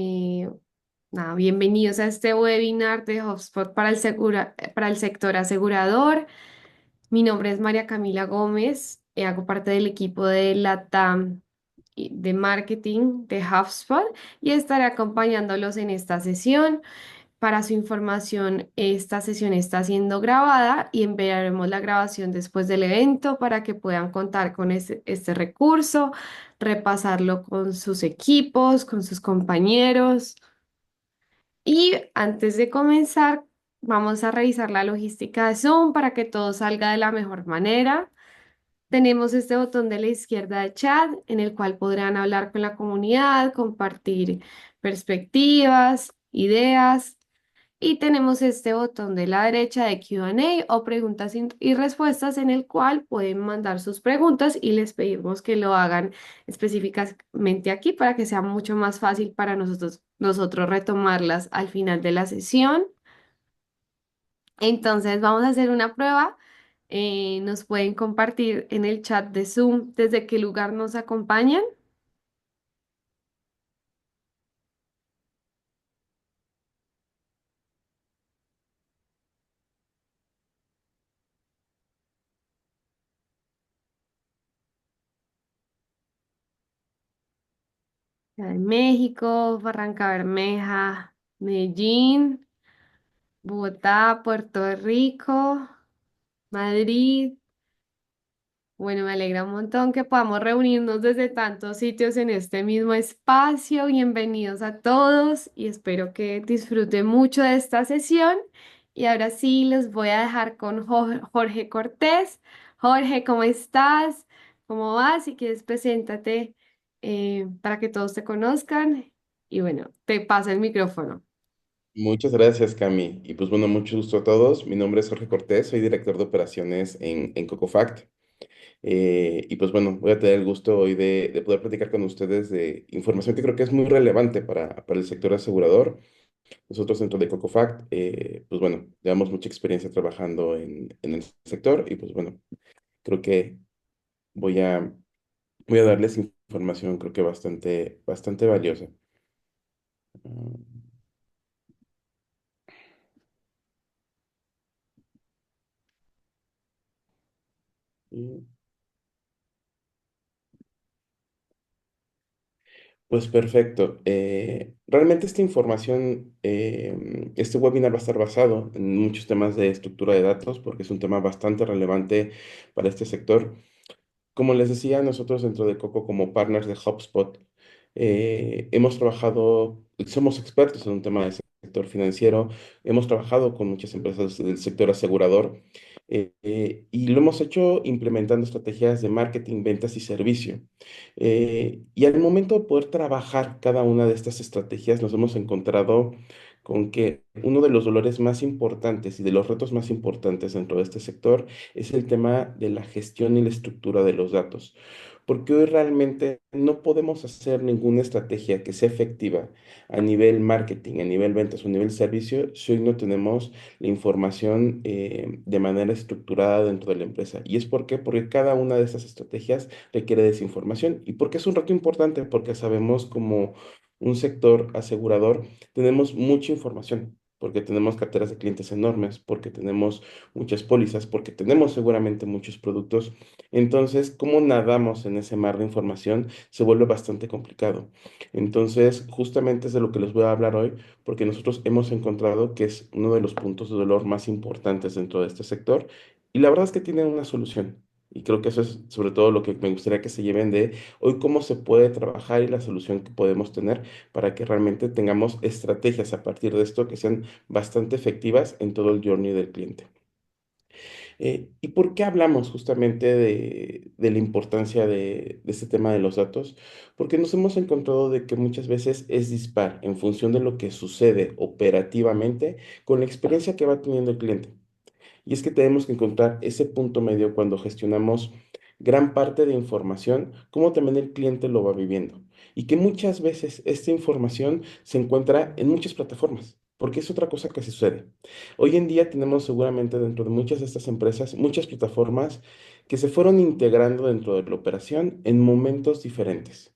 Eh, Nada, bienvenidos a este webinar de HubSpot para para el sector asegurador. Mi nombre es María Camila Gómez, hago parte del equipo de LATAM de marketing de HubSpot y estaré acompañándolos en esta sesión. Para su información, esta sesión está siendo grabada y enviaremos la grabación después del evento para que puedan contar con este recurso, repasarlo con sus equipos, con sus compañeros. Y antes de comenzar, vamos a revisar la logística de Zoom para que todo salga de la mejor manera. Tenemos este botón de la izquierda de chat en el cual podrán hablar con la comunidad, compartir perspectivas, ideas. Y tenemos este botón de la derecha de Q&A o preguntas y respuestas en el cual pueden mandar sus preguntas y les pedimos que lo hagan específicamente aquí para que sea mucho más fácil para nosotros retomarlas al final de la sesión. Entonces vamos a hacer una prueba. Nos pueden compartir en el chat de Zoom desde qué lugar nos acompañan. Ciudad de México, Barranca Bermeja, Medellín, Bogotá, Puerto Rico, Madrid. Bueno, me alegra un montón que podamos reunirnos desde tantos sitios en este mismo espacio. Bienvenidos a todos y espero que disfruten mucho de esta sesión. Y ahora sí, los voy a dejar con Jorge Cortés. Jorge, ¿cómo estás? ¿Cómo vas? Si quieres, preséntate para que todos te conozcan. Y bueno, te paso el micrófono. Muchas gracias, Cami. Y pues bueno, mucho gusto a todos. Mi nombre es Jorge Cortés, soy director de operaciones en Cocofact. Y pues bueno, voy a tener el gusto hoy de poder platicar con ustedes de información que creo que es muy relevante para el sector asegurador. Nosotros dentro de Cocofact, pues bueno, llevamos mucha experiencia trabajando en el sector y pues bueno, creo que voy a, voy a darles información creo que bastante valiosa. Mm, Pues perfecto. Realmente esta información, este webinar va a estar basado en muchos temas de estructura de datos porque es un tema bastante relevante para este sector. Como les decía, nosotros dentro de Coco como partners de HubSpot hemos trabajado, somos expertos en un tema del sector financiero, hemos trabajado con muchas empresas del sector asegurador y lo hemos hecho implementando estrategias de marketing, ventas y servicio. Y al momento de poder trabajar cada una de estas estrategias, nos hemos encontrado con que uno de los dolores más importantes y de los retos más importantes dentro de este sector es el tema de la gestión y la estructura de los datos. Porque hoy realmente no podemos hacer ninguna estrategia que sea efectiva a nivel marketing, a nivel ventas o a nivel servicio si hoy no tenemos la información de manera estructurada dentro de la empresa. ¿Y es por qué? Porque cada una de estas estrategias requiere de esa información. ¿Y por qué es un reto importante? Porque sabemos como un sector asegurador tenemos mucha información. Porque tenemos carteras de clientes enormes, porque tenemos muchas pólizas, porque tenemos seguramente muchos productos. Entonces, ¿cómo nadamos en ese mar de información? Se vuelve bastante complicado. Entonces, justamente es de lo que les voy a hablar hoy, porque nosotros hemos encontrado que es uno de los puntos de dolor más importantes dentro de este sector, y la verdad es que tienen una solución. Y creo que eso es sobre todo lo que me gustaría que se lleven de hoy, cómo se puede trabajar y la solución que podemos tener para que realmente tengamos estrategias a partir de esto que sean bastante efectivas en todo el journey del cliente. ¿Y por qué hablamos justamente de la importancia de este tema de los datos? Porque nos hemos encontrado de que muchas veces es dispar en función de lo que sucede operativamente con la experiencia que va teniendo el cliente. Y es que tenemos que encontrar ese punto medio cuando gestionamos gran parte de información, como también el cliente lo va viviendo. Y que muchas veces esta información se encuentra en muchas plataformas, porque es otra cosa que sucede. Hoy en día tenemos seguramente dentro de muchas de estas empresas muchas plataformas que se fueron integrando dentro de la operación en momentos diferentes.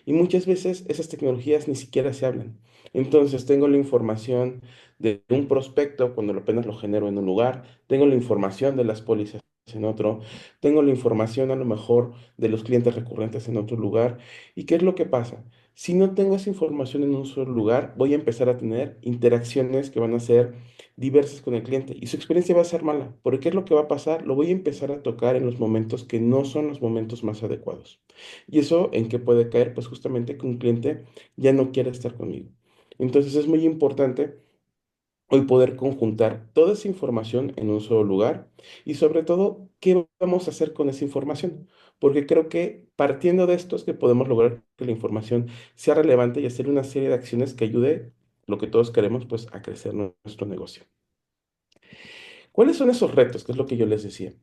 Y muchas veces esas tecnologías ni siquiera se hablan. Entonces tengo la información de un prospecto cuando apenas lo genero en un lugar, tengo la información de las pólizas en otro, tengo la información a lo mejor de los clientes recurrentes en otro lugar. ¿Y qué es lo que pasa? Si no tengo esa información en un solo lugar, voy a empezar a tener interacciones que van a ser diversas con el cliente y su experiencia va a ser mala. Porque ¿qué es lo que va a pasar? Lo voy a empezar a tocar en los momentos que no son los momentos más adecuados. ¿Y eso en qué puede caer? Pues justamente que un cliente ya no quiere estar conmigo. Entonces es muy importante hoy poder conjuntar toda esa información en un solo lugar y sobre todo, ¿qué vamos a hacer con esa información? Porque creo que partiendo de esto es que podemos lograr que la información sea relevante y hacer una serie de acciones que ayude lo que todos queremos, pues a crecer nuestro negocio. ¿Cuáles son esos retos? Que es lo que yo les decía.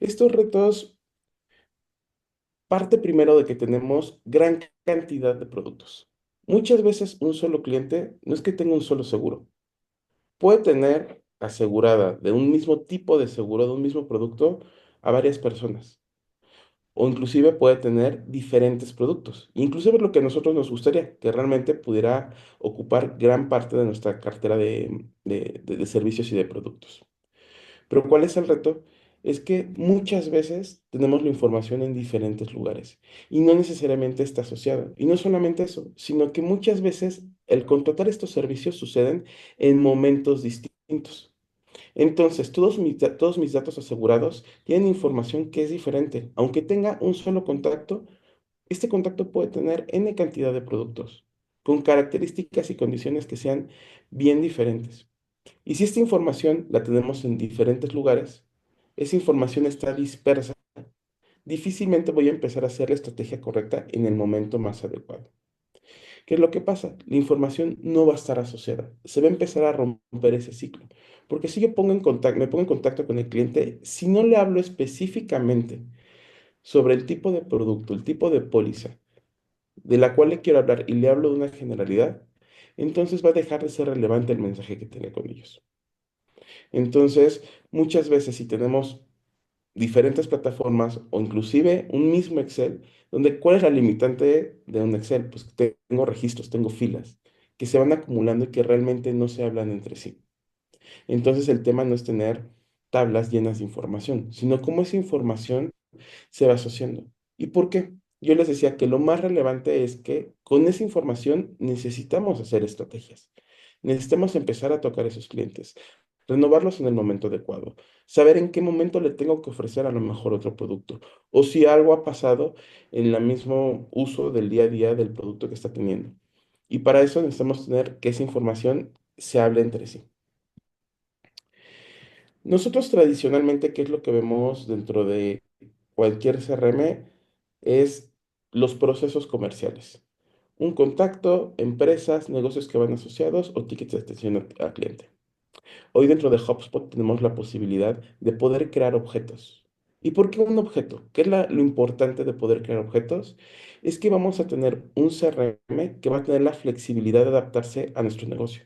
Estos retos parte primero de que tenemos gran cantidad de productos. Muchas veces un solo cliente no es que tenga un solo seguro. Puede tener asegurada de un mismo tipo de seguro, de un mismo producto, a varias personas. O inclusive puede tener diferentes productos. Inclusive lo que a nosotros nos gustaría, que realmente pudiera ocupar gran parte de nuestra cartera de servicios y de productos. Pero ¿cuál es el reto? Es que muchas veces tenemos la información en diferentes lugares y no necesariamente está asociada. Y no solamente eso, sino que muchas veces el contratar estos servicios suceden en momentos distintos. Entonces, todos mis datos asegurados tienen información que es diferente. Aunque tenga un solo contacto, este contacto puede tener N cantidad de productos con características y condiciones que sean bien diferentes. Y si esta información la tenemos en diferentes lugares, esa información está dispersa. Difícilmente voy a empezar a hacer la estrategia correcta en el momento más adecuado. ¿Qué es lo que pasa? La información no va a estar asociada. Se va a empezar a romper ese ciclo. Porque si yo me pongo en contacto con el cliente, si no le hablo específicamente sobre el tipo de producto, el tipo de póliza de la cual le quiero hablar y le hablo de una generalidad, entonces va a dejar de ser relevante el mensaje que tenga con ellos. Entonces, muchas veces si tenemos diferentes plataformas o inclusive un mismo Excel, donde ¿cuál es la limitante de un Excel? Pues que tengo registros, tengo filas que se van acumulando y que realmente no se hablan entre sí. Entonces el tema no es tener tablas llenas de información, sino cómo esa información se va asociando. ¿Y por qué? Yo les decía que lo más relevante es que con esa información necesitamos hacer estrategias. Necesitamos empezar a tocar a esos clientes, renovarlos en el momento adecuado, saber en qué momento le tengo que ofrecer a lo mejor otro producto, o si algo ha pasado en el mismo uso del día a día del producto que está teniendo. Y para eso necesitamos tener que esa información se hable entre sí. Nosotros tradicionalmente, ¿qué es lo que vemos dentro de cualquier CRM? Es los procesos comerciales. Un contacto, empresas, negocios que van asociados o tickets de atención al cliente. Hoy dentro de HubSpot tenemos la posibilidad de poder crear objetos. ¿Y por qué un objeto? ¿Qué es lo importante de poder crear objetos? Es que vamos a tener un CRM que va a tener la flexibilidad de adaptarse a nuestro negocio.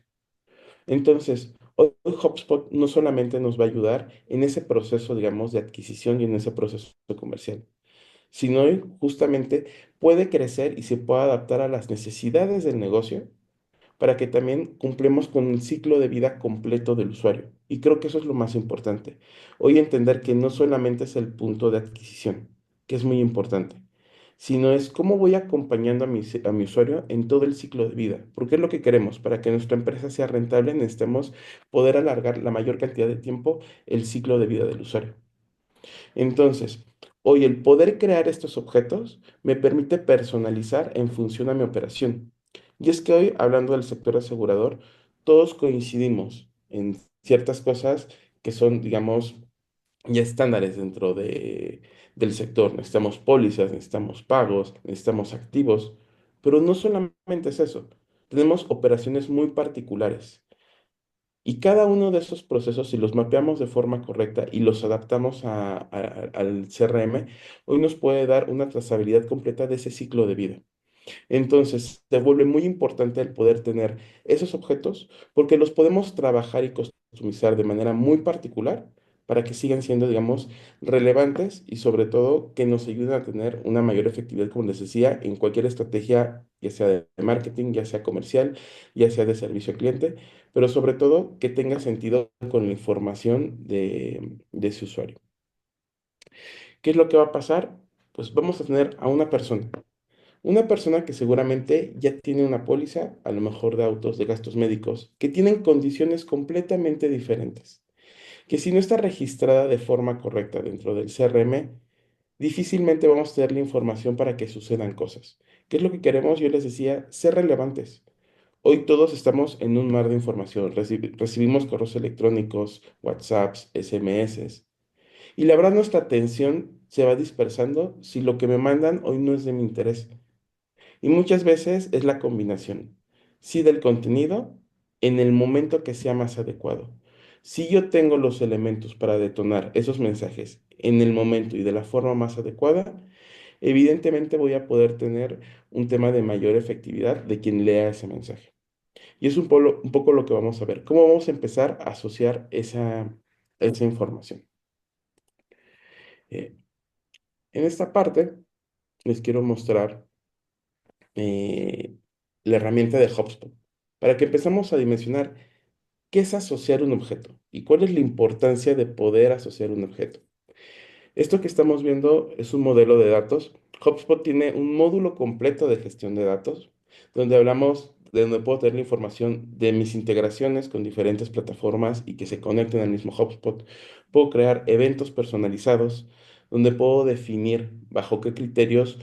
Entonces, hoy HubSpot no solamente nos va a ayudar en ese proceso, digamos, de adquisición y en ese proceso comercial, sino hoy justamente puede crecer y se puede adaptar a las necesidades del negocio para que también cumplamos con el ciclo de vida completo del usuario. Y creo que eso es lo más importante. Hoy entender que no solamente es el punto de adquisición, que es muy importante, sino es cómo voy acompañando a mi usuario en todo el ciclo de vida. Porque es lo que queremos. Para que nuestra empresa sea rentable, necesitamos poder alargar la mayor cantidad de tiempo el ciclo de vida del usuario. Entonces, hoy el poder crear estos objetos me permite personalizar en función a mi operación. Y es que hoy, hablando del sector asegurador, todos coincidimos en ciertas cosas que son, digamos, ya estándares del sector. Necesitamos pólizas, necesitamos pagos, necesitamos activos, pero no solamente es eso. Tenemos operaciones muy particulares. Y cada uno de esos procesos, si los mapeamos de forma correcta y los adaptamos al CRM, hoy nos puede dar una trazabilidad completa de ese ciclo de vida. Entonces, se vuelve muy importante el poder tener esos objetos porque los podemos trabajar y customizar de manera muy particular para que sigan siendo, digamos, relevantes y sobre todo que nos ayuden a tener una mayor efectividad, como les decía, en cualquier estrategia, ya sea de marketing, ya sea comercial, ya sea de servicio al cliente, pero sobre todo que tenga sentido con la información de ese usuario. ¿Qué es lo que va a pasar? Pues vamos a tener a una persona que seguramente ya tiene una póliza, a lo mejor de autos, de gastos médicos, que tienen condiciones completamente diferentes, que si no está registrada de forma correcta dentro del CRM, difícilmente vamos a tener la información para que sucedan cosas. ¿Qué es lo que queremos? Yo les decía, ser relevantes. Hoy todos estamos en un mar de información. Recibimos correos electrónicos, WhatsApps, SMS. Y la verdad nuestra atención se va dispersando si lo que me mandan hoy no es de mi interés. Y muchas veces es la combinación. Sí del contenido en el momento que sea más adecuado. Si yo tengo los elementos para detonar esos mensajes en el momento y de la forma más adecuada, evidentemente voy a poder tener un tema de mayor efectividad de quien lea ese mensaje. Y es un poco lo que vamos a ver. ¿Cómo vamos a empezar a asociar esa información? Eh, en esta parte les quiero mostrar eh, la herramienta de HubSpot para que empezamos a dimensionar qué es asociar un objeto y cuál es la importancia de poder asociar un objeto. Esto que estamos viendo es un modelo de datos. HubSpot tiene un módulo completo de gestión de datos, donde hablamos de donde puedo tener la información de mis integraciones con diferentes plataformas y que se conecten al mismo HubSpot. Puedo crear eventos personalizados, donde puedo definir bajo qué criterios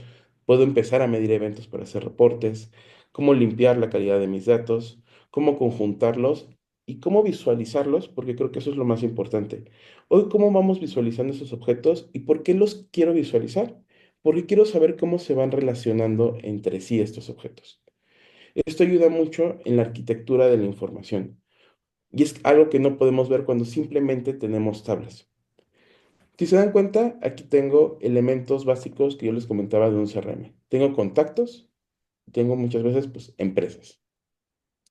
puedo empezar a medir eventos para hacer reportes, cómo limpiar la calidad de mis datos, cómo conjuntarlos y cómo visualizarlos, porque creo que eso es lo más importante. Hoy, ¿cómo vamos visualizando esos objetos y por qué los quiero visualizar? Porque quiero saber cómo se van relacionando entre sí estos objetos. Esto ayuda mucho en la arquitectura de la información y es algo que no podemos ver cuando simplemente tenemos tablas. Si se dan cuenta, aquí tengo elementos básicos que yo les comentaba de un CRM. Tengo contactos, tengo muchas veces pues empresas.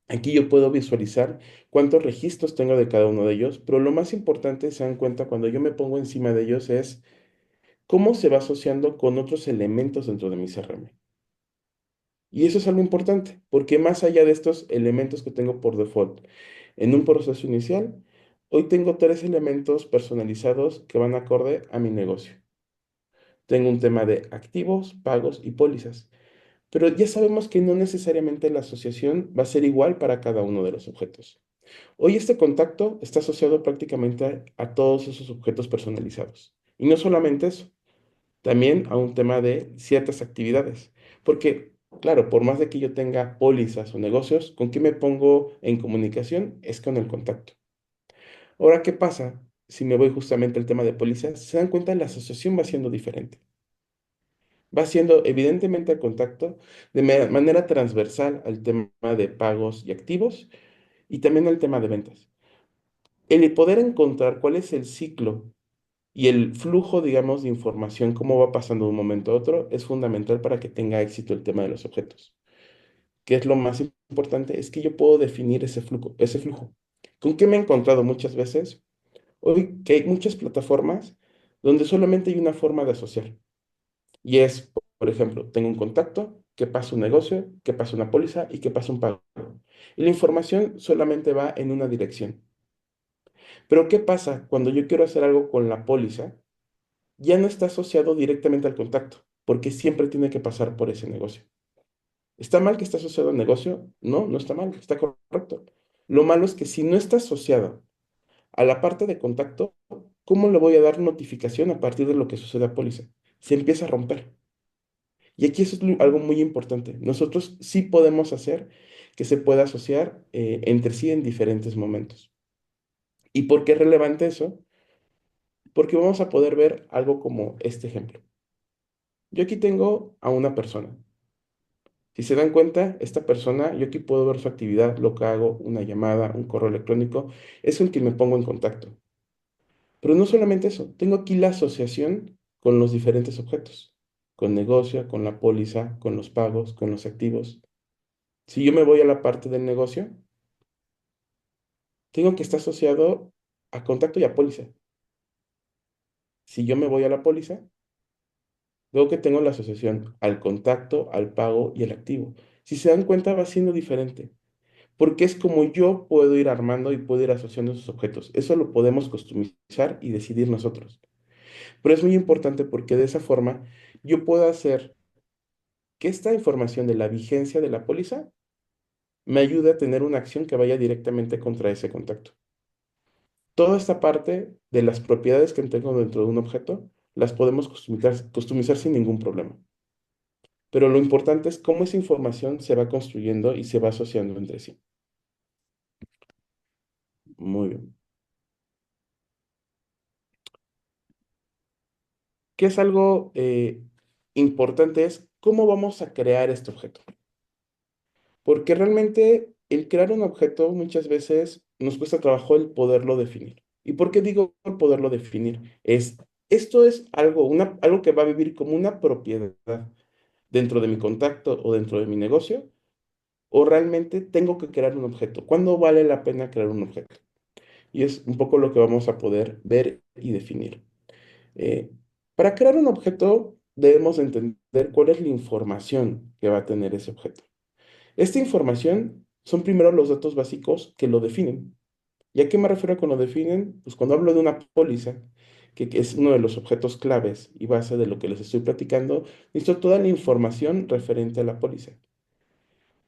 Aquí yo puedo visualizar cuántos registros tengo de cada uno de ellos, pero lo más importante, se dan cuenta, cuando yo me pongo encima de ellos es cómo se va asociando con otros elementos dentro de mi CRM. Y eso es algo importante, porque más allá de estos elementos que tengo por default en un proceso inicial, hoy tengo tres elementos personalizados que van acorde a mi negocio. Tengo un tema de activos, pagos y pólizas, pero ya sabemos que no necesariamente la asociación va a ser igual para cada uno de los objetos. Hoy este contacto está asociado prácticamente a todos esos objetos personalizados. Y no solamente eso, también a un tema de ciertas actividades. Porque, claro, por más de que yo tenga pólizas o negocios, ¿con qué me pongo en comunicación? Es con el contacto. Ahora, ¿qué pasa? Si me voy justamente al tema de pólizas, se dan cuenta la asociación va siendo diferente. Va siendo evidentemente el contacto de manera transversal al tema de pagos y activos y también al tema de ventas. El poder encontrar cuál es el ciclo y el flujo, digamos, de información, cómo va pasando de un momento a otro, es fundamental para que tenga éxito el tema de los objetos. ¿Qué es lo más importante? Es que yo puedo definir ese flujo, ese flujo. ¿Con qué me he encontrado muchas veces? Hoy que hay muchas plataformas donde solamente hay una forma de asociar. Y es, por ejemplo, tengo un contacto, que pasa un negocio, que pasa una póliza y que pasa un pago. Y la información solamente va en una dirección. Pero ¿qué pasa cuando yo quiero hacer algo con la póliza? Ya no está asociado directamente al contacto, porque siempre tiene que pasar por ese negocio. ¿Está mal que esté asociado al negocio? No, no está mal, está correcto. Lo malo es que si no está asociado a la parte de contacto, ¿cómo le voy a dar notificación a partir de lo que sucede a póliza? Se empieza a romper. Y aquí eso es algo muy importante. Nosotros sí podemos hacer que se pueda asociar entre sí en diferentes momentos. ¿Y por qué es relevante eso? Porque vamos a poder ver algo como este ejemplo. Yo aquí tengo a una persona. Si se dan cuenta, esta persona, yo aquí puedo ver su actividad, lo que hago, una llamada, un correo electrónico, es con quien me pongo en contacto. Pero no solamente eso, tengo aquí la asociación con los diferentes objetos, con negocio, con la póliza, con los pagos, con los activos. Si yo me voy a la parte del negocio, tengo que estar asociado a contacto y a póliza. Si yo me voy a la póliza, veo que tengo la asociación al contacto, al pago y al activo. Si se dan cuenta, va siendo diferente, porque es como yo puedo ir armando y puedo ir asociando esos objetos. Eso lo podemos customizar y decidir nosotros. Pero es muy importante porque de esa forma yo puedo hacer que esta información de la vigencia de la póliza me ayude a tener una acción que vaya directamente contra ese contacto. Toda esta parte de las propiedades que tengo dentro de un objeto las podemos customizar sin ningún problema. Pero lo importante es cómo esa información se va construyendo y se va asociando entre sí. Muy bien. ¿Qué es algo importante? Es cómo vamos a crear este objeto. Porque realmente el crear un objeto muchas veces nos cuesta trabajo el poderlo definir. ¿Y por qué digo el poderlo definir? Esto es algo, algo que va a vivir como una propiedad dentro de mi contacto o dentro de mi negocio, o realmente tengo que crear un objeto. ¿Cuándo vale la pena crear un objeto? Y es un poco lo que vamos a poder ver y definir. Eh, para crear un objeto debemos entender cuál es la información que va a tener ese objeto. Esta información son primero los datos básicos que lo definen. ¿Y a qué me refiero con lo definen? Pues cuando hablo de una póliza, que es uno de los objetos claves y base de lo que les estoy platicando, necesito toda la información referente a la póliza.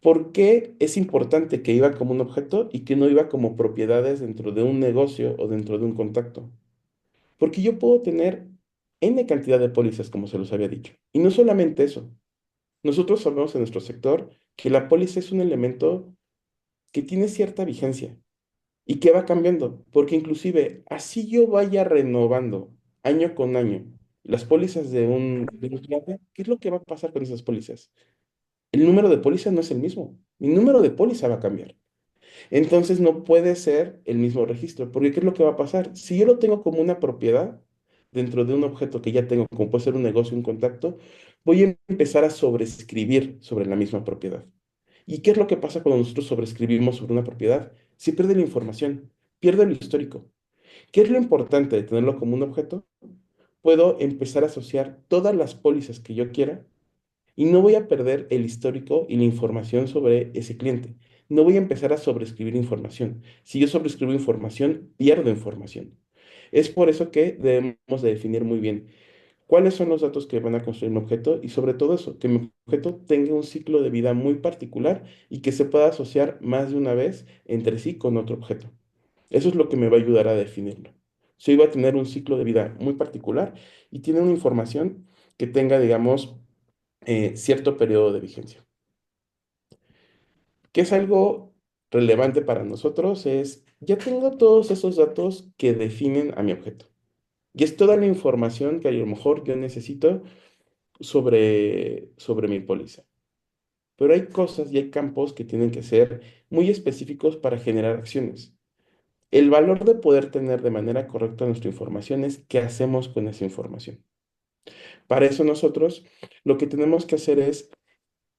¿Por qué es importante que iba como un objeto y que no iba como propiedades dentro de un negocio o dentro de un contacto? Porque yo puedo tener N cantidad de pólizas, como se los había dicho. Y no solamente eso. Nosotros sabemos en nuestro sector que la póliza es un elemento que tiene cierta vigencia y que va cambiando, porque inclusive así yo vaya renovando año con año las pólizas de un cliente, ¿qué es lo que va a pasar con esas pólizas? El número de póliza no es el mismo, mi número de póliza va a cambiar. Entonces no puede ser el mismo registro, porque ¿qué es lo que va a pasar? Si yo lo tengo como una propiedad dentro de un objeto que ya tengo, como puede ser un negocio, un contacto, voy a empezar a sobreescribir sobre la misma propiedad. ¿Y qué es lo que pasa cuando nosotros sobrescribimos sobre una propiedad? Se pierde la información, pierde lo histórico. ¿Qué es lo importante de tenerlo como un objeto? Puedo empezar a asociar todas las pólizas que yo quiera y no voy a perder el histórico y la información sobre ese cliente. No voy a empezar a sobreescribir información. Si yo sobreescribo información, pierdo información. Es por eso que debemos de definir muy bien cuáles son los datos que van a construir un objeto y sobre todo eso, que mi objeto tenga un ciclo de vida muy particular y que se pueda asociar más de una vez entre sí con otro objeto. Eso es lo que me va a ayudar a definirlo. Si va a tener un ciclo de vida muy particular y tiene una información que tenga, digamos, cierto periodo de vigencia. ¿Qué es algo relevante para nosotros? Ya tengo todos esos datos que definen a mi objeto. Y es toda la información que a lo mejor yo necesito sobre mi póliza. Pero hay cosas y hay campos que tienen que ser muy específicos para generar acciones. El valor de poder tener de manera correcta nuestra información es qué hacemos con esa información. Para eso nosotros lo que tenemos que hacer es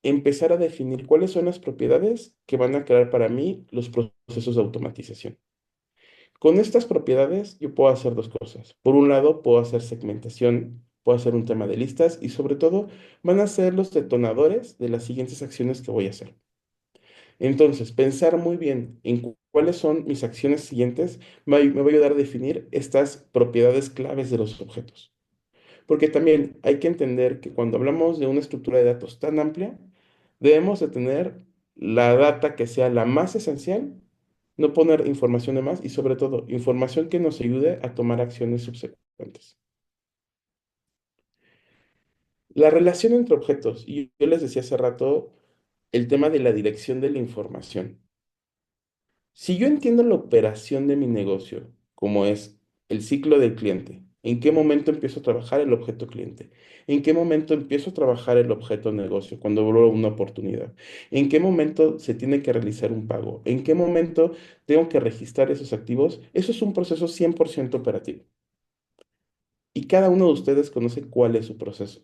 empezar a definir cuáles son las propiedades que van a crear para mí los procesos de automatización. Con estas propiedades yo puedo hacer dos cosas. Por un lado, puedo hacer segmentación, puedo hacer un tema de listas y sobre todo van a ser los detonadores de las siguientes acciones que voy a hacer. Entonces, pensar muy bien en cuáles son mis acciones siguientes me va a ayudar a definir estas propiedades claves de los objetos. Porque también hay que entender que cuando hablamos de una estructura de datos tan amplia, debemos de tener la data que sea la más esencial, no poner información de más y sobre todo información que nos ayude a tomar acciones subsecuentes. La relación entre objetos, y yo les decía hace rato el tema de la dirección de la información. Si yo entiendo la operación de mi negocio, como es el ciclo del cliente, en qué momento empiezo a trabajar el objeto cliente, en qué momento empiezo a trabajar el objeto negocio, cuando veo una oportunidad, en qué momento se tiene que realizar un pago, en qué momento tengo que registrar esos activos, eso es un proceso 100% operativo. Y cada uno de ustedes conoce cuál es su proceso.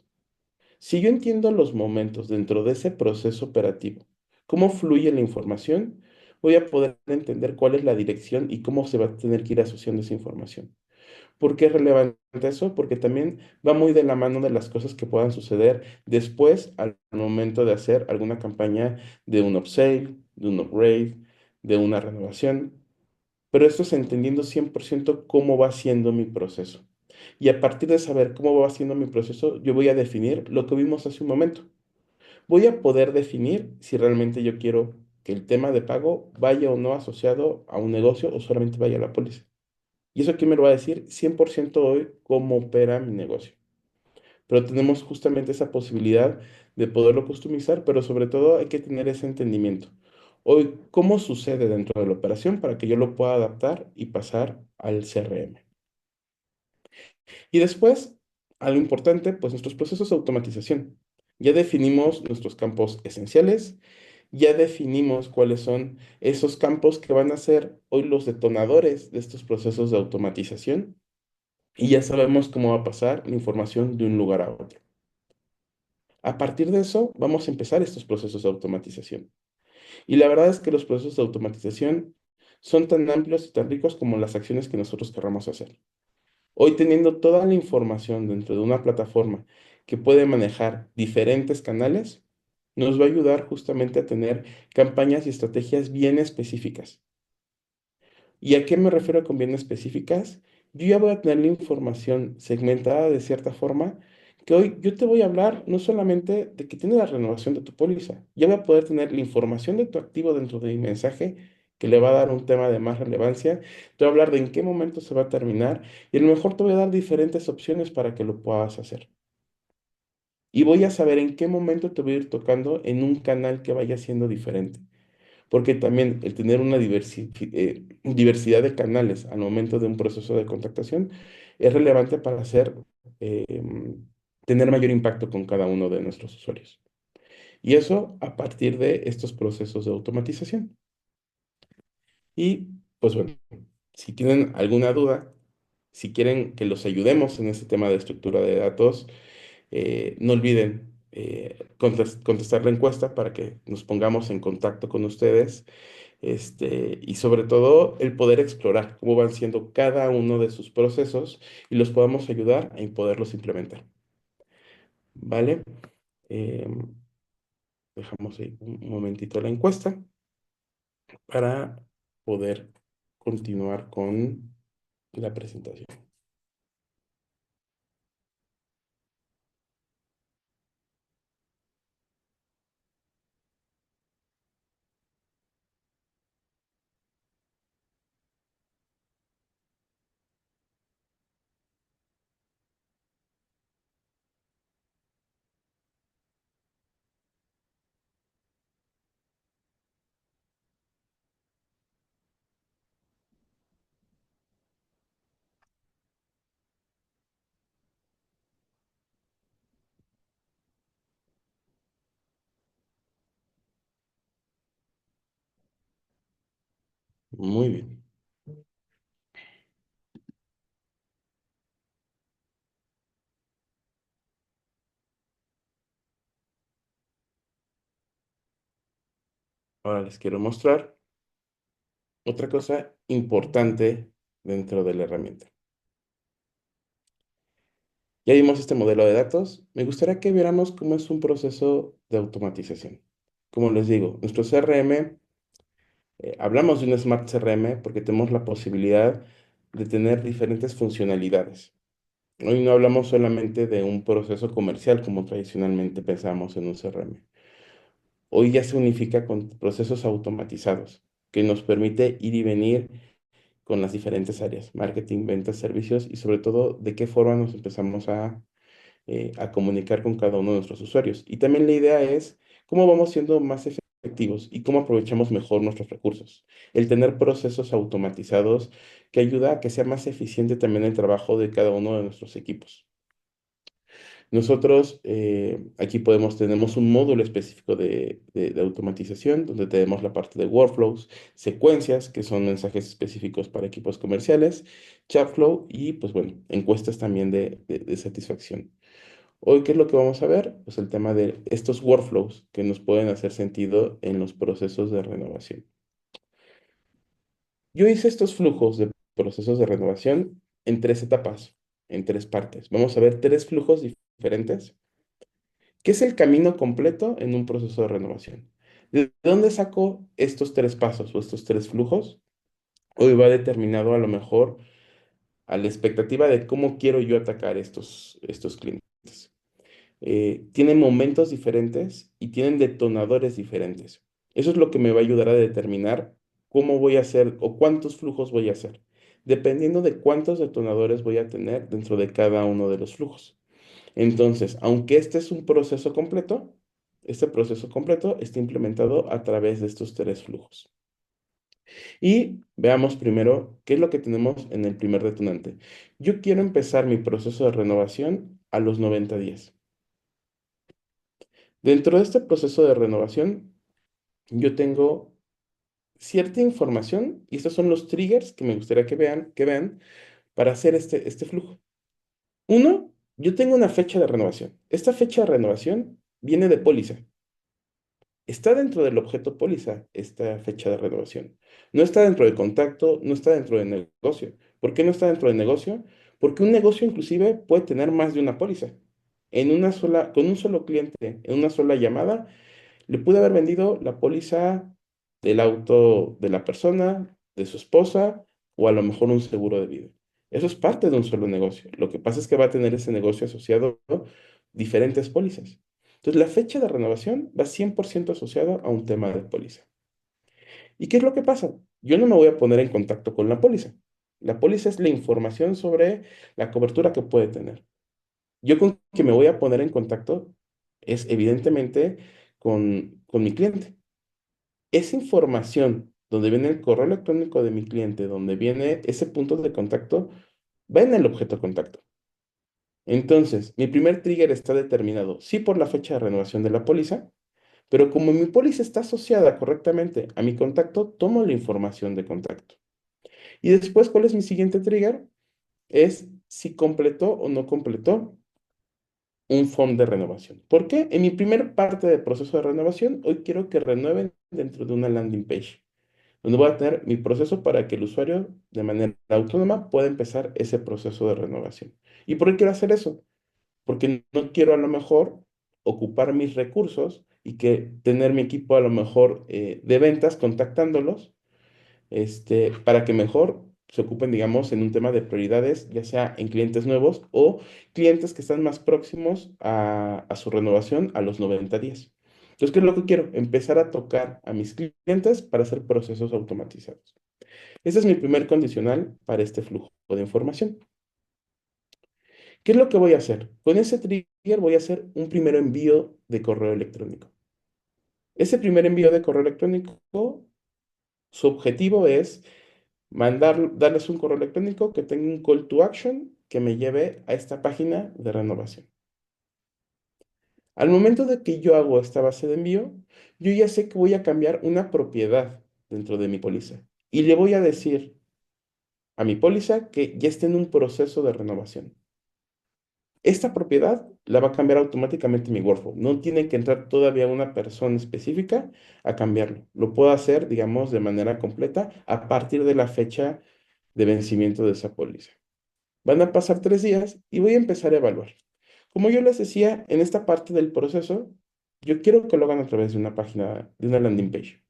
Si yo entiendo los momentos dentro de ese proceso operativo, cómo fluye la información, voy a poder entender cuál es la dirección y cómo se va a tener que ir asociando esa información. ¿Por qué es relevante eso? Porque también va muy de la mano de las cosas que puedan suceder después al momento de hacer alguna campaña de un upsell, de un upgrade, de una renovación. Pero esto es entendiendo 100% cómo va siendo mi proceso. Y a partir de saber cómo va siendo mi proceso, yo voy a definir lo que vimos hace un momento. Voy a poder definir si realmente yo quiero que el tema de pago vaya o no asociado a un negocio o solamente vaya a la póliza. Y eso aquí me lo va a decir 100% hoy cómo opera mi negocio. Pero tenemos justamente esa posibilidad de poderlo customizar, pero sobre todo hay que tener ese entendimiento. Hoy, ¿cómo sucede dentro de la operación para que yo lo pueda adaptar y pasar al CRM? Y después, algo importante, pues nuestros procesos de automatización. Ya definimos nuestros campos esenciales, ya definimos cuáles son esos campos que van a ser hoy los detonadores de estos procesos de automatización y ya sabemos cómo va a pasar la información de un lugar a otro. A partir de eso, vamos a empezar estos procesos de automatización. Y la verdad es que los procesos de automatización son tan amplios y tan ricos como las acciones que nosotros querramos hacer. Hoy teniendo toda la información dentro de una plataforma que puede manejar diferentes canales, nos va a ayudar justamente a tener campañas y estrategias bien específicas. ¿Y a qué me refiero con bien específicas? Yo ya voy a tener la información segmentada de cierta forma que hoy yo te voy a hablar no solamente de que tiene la renovación de tu póliza, ya voy a poder tener la información de tu activo dentro de mi mensaje que le va a dar un tema de más relevancia, te voy a hablar de en qué momento se va a terminar y a lo mejor te voy a dar diferentes opciones para que lo puedas hacer. Y voy a saber en qué momento te voy a ir tocando en un canal que vaya siendo diferente porque también el tener una diversidad de canales al momento de un proceso de contactación es relevante para tener mayor impacto con cada uno de nuestros usuarios. Y eso a partir de estos procesos de automatización. Y pues bueno, si tienen alguna duda, si quieren que los ayudemos en este tema de estructura de datos, no olviden contestar la encuesta para que nos pongamos en contacto con ustedes y sobre todo el poder explorar cómo van siendo cada uno de sus procesos y los podamos ayudar a poderlos implementar. ¿Vale? Em, Dejamos ahí un momentito la encuesta para poder continuar con la presentación. Muy bien. Ahora les quiero mostrar otra cosa importante dentro de la herramienta. Ya vimos este modelo de datos. Me gustaría que viéramos cómo es un proceso de automatización. Como les digo, nuestro CRM, hablamos de un Smart CRM porque tenemos la posibilidad de tener diferentes funcionalidades. Hoy no hablamos solamente de un proceso comercial como tradicionalmente pensamos en un CRM. Hoy ya se unifica con procesos automatizados que nos permite ir y venir con las diferentes áreas, marketing, ventas, servicios y sobre todo de qué forma nos empezamos a comunicar con cada uno de nuestros usuarios. Y también la idea es cómo vamos siendo más efectivos y cómo aprovechamos mejor nuestros recursos. El tener procesos automatizados que ayuda a que sea más eficiente también el trabajo de cada uno de nuestros equipos. Nosotros aquí tenemos un módulo específico de automatización donde tenemos la parte de workflows, secuencias, que son mensajes específicos para equipos comerciales, chatflow y pues bueno, encuestas también de satisfacción. Hoy, ¿qué es lo que vamos a ver? Pues el tema de estos workflows que nos pueden hacer sentido en los procesos de renovación. Yo hice estos flujos de procesos de renovación en tres etapas, en tres partes. Vamos a ver tres flujos diferentes. ¿Qué es el camino completo en un proceso de renovación? ¿De dónde saco estos tres pasos o estos tres flujos? Hoy va determinado a lo mejor a la expectativa de cómo quiero yo atacar estos clientes. Tienen momentos diferentes y tienen detonadores diferentes. Eso es lo que me va a ayudar a determinar cómo voy a hacer o cuántos flujos voy a hacer, dependiendo de cuántos detonadores voy a tener dentro de cada uno de los flujos. Entonces, aunque este es un proceso completo, este proceso completo está implementado a través de estos tres flujos. Y veamos primero qué es lo que tenemos en el primer detonante. Yo quiero empezar mi proceso de renovación a los 90 días. Dentro de este proceso de renovación, yo tengo cierta información y estos son los triggers que me gustaría que vean para hacer este flujo. Uno, yo tengo una fecha de renovación. Esta fecha de renovación viene de póliza. Está dentro del objeto póliza esta fecha de renovación. No está dentro de contacto, no está dentro de negocio. ¿Por qué no está dentro de negocio? Porque un negocio inclusive puede tener más de una póliza. Con un solo cliente, en una sola llamada, le pude haber vendido la póliza del auto de la persona, de su esposa, o a lo mejor un seguro de vida. Eso es parte de un solo negocio. Lo que pasa es que va a tener ese negocio asociado, ¿no?, diferentes pólizas. Entonces, la fecha de renovación va 100% asociada a un tema de póliza. ¿Y qué es lo que pasa? Yo no me voy a poner en contacto con la póliza. La póliza es la información sobre la cobertura que puede tener. Yo con que me voy a poner en contacto es evidentemente con mi cliente. Esa información donde viene el correo electrónico de mi cliente, donde viene ese punto de contacto, va en el objeto contacto. Entonces, mi primer trigger está determinado, sí por la fecha de renovación de la póliza, pero como mi póliza está asociada correctamente a mi contacto, tomo la información de contacto. Y después, ¿cuál es mi siguiente trigger? Es si completó o no completó un form de renovación. ¿Por qué? En mi primer parte del proceso de renovación, hoy quiero que renueven dentro de una landing page, donde voy a tener mi proceso para que el usuario de manera autónoma pueda empezar ese proceso de renovación. ¿Y por qué quiero hacer eso? Porque no quiero a lo mejor ocupar mis recursos y que tener mi equipo a lo mejor de ventas contactándolos, para que mejor se ocupen, digamos, en un tema de prioridades, ya sea en clientes nuevos o clientes que están más próximos a su renovación a los 90 días. Entonces, ¿qué es lo que quiero? Empezar a tocar a mis clientes para hacer procesos automatizados. Ese es mi primer condicional para este flujo de información. ¿Qué es lo que voy a hacer? Con ese trigger voy a hacer un primer envío de correo electrónico. Ese primer envío de correo electrónico, su objetivo es darles un correo electrónico que tenga un call to action que me lleve a esta página de renovación. Al momento de que yo hago esta base de envío, yo ya sé que voy a cambiar una propiedad dentro de mi póliza y le voy a decir a mi póliza que ya esté en un proceso de renovación. Esta propiedad la va a cambiar automáticamente mi workflow. No tiene que entrar todavía una persona específica a cambiarlo. Lo puedo hacer, digamos, de manera completa a partir de la fecha de vencimiento de esa póliza. Van a pasar 3 días y voy a empezar a evaluar. Como yo les decía, en esta parte del proceso, yo quiero que lo hagan a través de una página, de una landing page.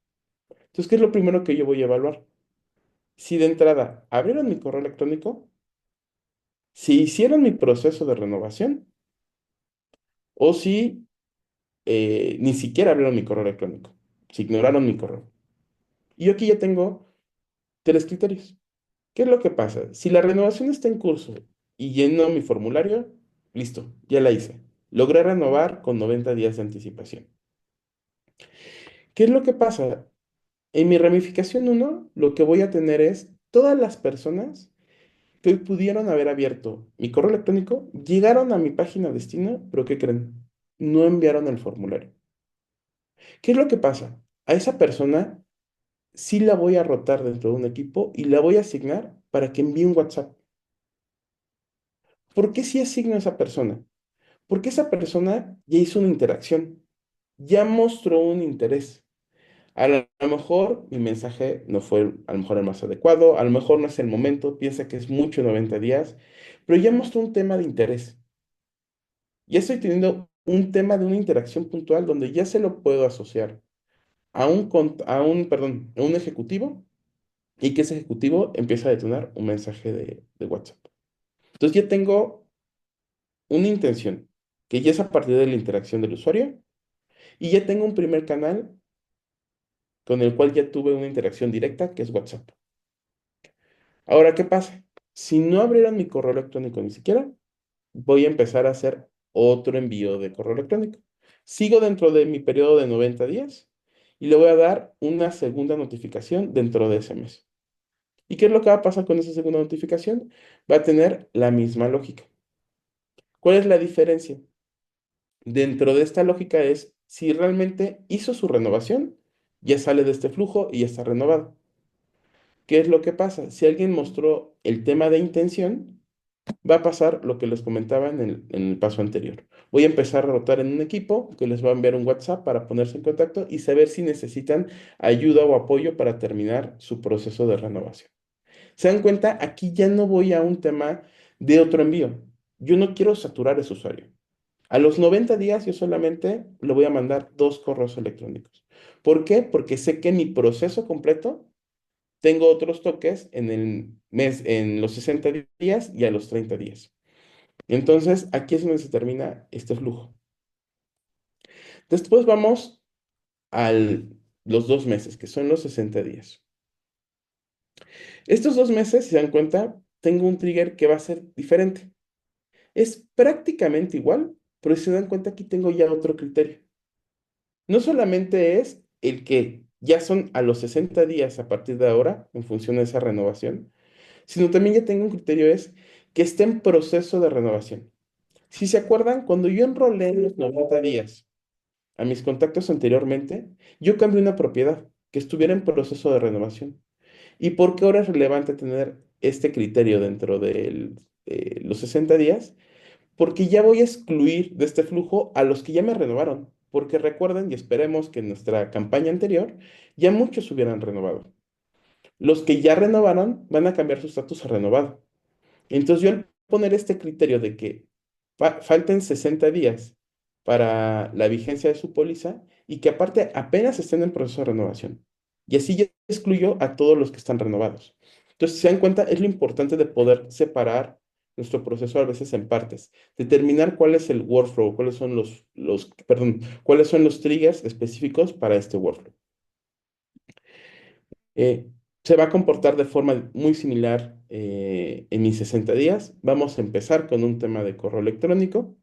Entonces, ¿qué es lo primero que yo voy a evaluar? Si de entrada abrieron mi correo electrónico, si hicieron mi proceso de renovación o si ni siquiera abrieron mi correo electrónico, si ignoraron mi correo. Y yo aquí ya tengo tres criterios. ¿Qué es lo que pasa? Si la renovación está en curso y lleno mi formulario, listo, ya la hice. Logré renovar con 90 días de anticipación. ¿Qué es lo que pasa? En mi ramificación uno, lo que voy a tener es todas las personas que hoy pudieron haber abierto mi correo electrónico, llegaron a mi página destino, pero ¿qué creen? No enviaron el formulario. ¿Qué es lo que pasa? A esa persona sí la voy a rotar dentro de un equipo y la voy a asignar para que envíe un WhatsApp. ¿Por qué sí asigno a esa persona? Porque esa persona ya hizo una interacción, ya mostró un interés. A lo mejor mi mensaje no fue a lo mejor el más adecuado, a lo mejor no es el momento, piensa que es mucho 90 días, pero ya mostró un tema de interés. Ya estoy teniendo un tema de una interacción puntual donde ya se lo puedo asociar a un ejecutivo y que ese ejecutivo empieza a detonar un mensaje de WhatsApp. Entonces ya tengo una intención que ya es a partir de la interacción del usuario y ya tengo un primer canal con el cual ya tuve una interacción directa, que es WhatsApp. Ahora, ¿qué pasa? Si no abrieron mi correo electrónico ni siquiera, voy a empezar a hacer otro envío de correo electrónico. Sigo dentro de mi periodo de 90 días y le voy a dar una segunda notificación dentro de ese mes. ¿Y qué es lo que va a pasar con esa segunda notificación? Va a tener la misma lógica. ¿Cuál es la diferencia? Dentro de esta lógica es si realmente hizo su renovación, ya sale de este flujo y ya está renovado. ¿Qué es lo que pasa? Si alguien mostró el tema de intención, va a pasar lo que les comentaba en el paso anterior. Voy a empezar a rotar en un equipo que les va a enviar un WhatsApp para ponerse en contacto y saber si necesitan ayuda o apoyo para terminar su proceso de renovación. ¿Se dan cuenta? Aquí ya no voy a un tema de otro envío. Yo no quiero saturar a ese usuario. A los 90 días yo solamente le voy a mandar 2 correos electrónicos. ¿Por qué? Porque sé que mi proceso completo tengo otros toques en el mes, en los 60 días y a los 30 días. Entonces, aquí es donde se termina este flujo. Después vamos a los 2 meses, que son los 60 días. Estos 2 meses, si se dan cuenta, tengo un trigger que va a ser diferente. Es prácticamente igual, pero si se dan cuenta, aquí tengo ya otro criterio. No solamente es el que ya son a los 60 días a partir de ahora, en función de esa renovación, sino también ya tengo un criterio es que esté en proceso de renovación. Si se acuerdan, cuando yo enrolé en los 90 días a mis contactos anteriormente, yo cambié una propiedad que estuviera en proceso de renovación. ¿Y por qué ahora es relevante tener este criterio dentro de los 60 días? Porque ya voy a excluir de este flujo a los que ya me renovaron. Porque recuerden y esperemos que en nuestra campaña anterior ya muchos hubieran renovado. Los que ya renovaron van a cambiar su estatus a renovado. Entonces yo al poner este criterio de que falten 60 días para la vigencia de su póliza y que aparte apenas estén en proceso de renovación. Y así ya excluyo a todos los que están renovados. Entonces, si se dan cuenta, es lo importante de poder separar nuestro proceso a veces en partes, determinar cuál es el workflow, cuáles son los triggers específicos para este workflow. Eh, Se va a comportar de forma muy similar en mis 60 días. Vamos a empezar con un tema de correo electrónico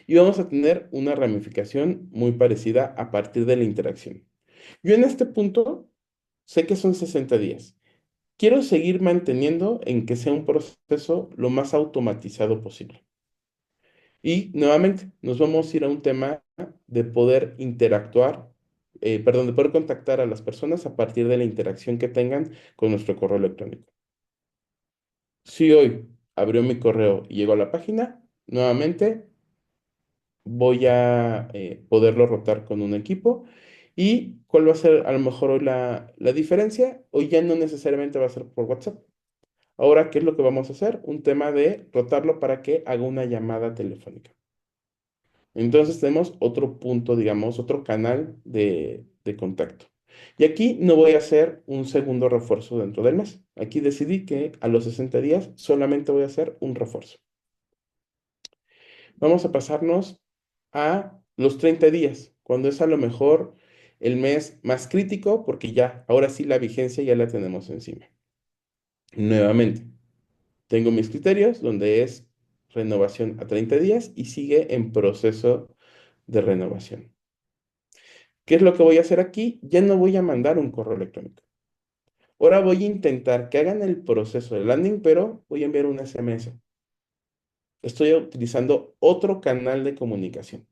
y vamos a tener una ramificación muy parecida a partir de la interacción. Yo en este punto sé que son 60 días. Quiero seguir manteniendo en que sea un proceso lo más automatizado posible. Y nuevamente nos vamos a ir a un tema de poder interactuar, perdón, de poder contactar a las personas a partir de la interacción que tengan con nuestro correo electrónico. Si hoy abrió mi correo y llegó a la página, nuevamente voy a poderlo rotar con un equipo. ¿Y cuál va a ser a lo mejor hoy la diferencia? Hoy ya no necesariamente va a ser por WhatsApp. Ahora, ¿qué es lo que vamos a hacer? Un tema de rotarlo para que haga una llamada telefónica. Entonces tenemos otro punto, digamos, otro canal de contacto. Y aquí no voy a hacer un segundo refuerzo dentro del mes. Aquí decidí que a los 60 días solamente voy a hacer un refuerzo. Vamos a pasarnos a los 30 días, cuando es a lo mejor el mes más crítico, porque ya, ahora sí la vigencia ya la tenemos encima. Nuevamente, tengo mis criterios donde es renovación a 30 días y sigue en proceso de renovación. ¿Qué es lo que voy a hacer aquí? Ya no voy a mandar un correo electrónico. Ahora voy a intentar que hagan el proceso de landing, pero voy a enviar un SMS. Estoy utilizando otro canal de comunicación.